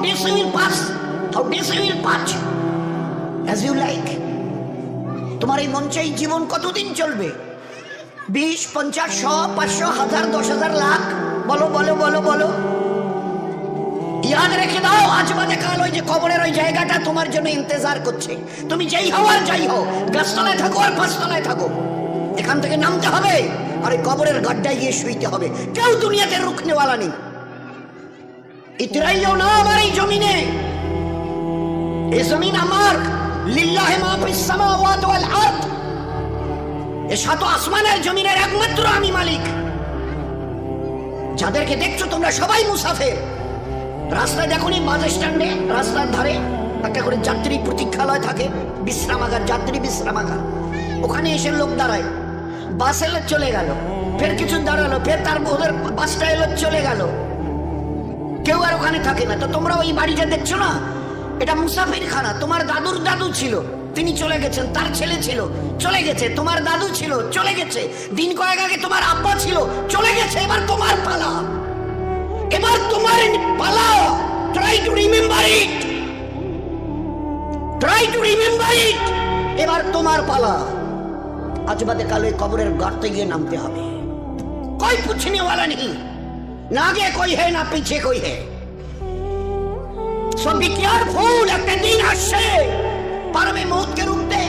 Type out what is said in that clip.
days you will pass, how days you will pass as you like. তোমার এই মঞ্চেই জীবন কতদিন চলবে? 20, 50, 100, 500, 1000, 10,000, লাখ? বলো বলো বলো বলো। ইয়াদ রেখে দাও, আজ বাদে কাল ওই যে কবরের ওই জায়গাটা তোমার জন্য ইন্তজার করছে। তুমি যেই হও আর যাই হও, গাছতলায় থাকো আর পাঁচতলায় থাকো, এখান থেকে নামতে হবে আর এই কবরের গাড্ডায় গিয়ে শুইতে হবে। কেউ দুনিয়াতে রুখনেওয়ালা নেই। ইতরাইও না আমার এই জমিনে, এই জমিন আমার। লিল্লাহি মা ফিস সামাওয়াতি ওয়াল আরদ, এই সাত আসমানের জমিনের একমাত্র আমি মালিক। যাদেরকে দেখছো তোমরা সবাই মুসাফির। রাস্তায় দেখুনি বাস স্ট্যান্ডে রাস্তার ধারে একটা করে যাত্রী প্রতীক্ষালয় থাকে, বিশ্রামাগার, যাত্রী বিশ্রামাগার। ওখানে এসে লোক দাঁড়ায়, বাস এলো চলে গেল, ফের কিছু দাঁড়ালো, ফের তার ওদের বাসটা এলো চলে গেল, কেউ আর ওখানে থাকে না। তো তোমরা ওই বাড়িটা দেখছো না, এটা মুসাফির খানা। তোমার দাদুর দাদু ছিল, তিনি চলে গেছেন, তার ছেলে ছিল চলে গেছে, তোমার দাদু ছিল চলে গেছে, দিন কয়েক আগে তোমার আব্বা ছিল চলে গেছে। এবার তোমার পালা, এবার তোমার পালা। Try to remember it, try to remember it. এবার তোমার পালা। আজ বাদে কালে কবরের গর্তে গিয়ে নামতে হবে। कोई पूछने वाला नहीं, ना आगे कोई है ना पीछे कोई है। सो बी केयरफुल, একটা দিন আসছে পারবে মৌতকে রুখতে।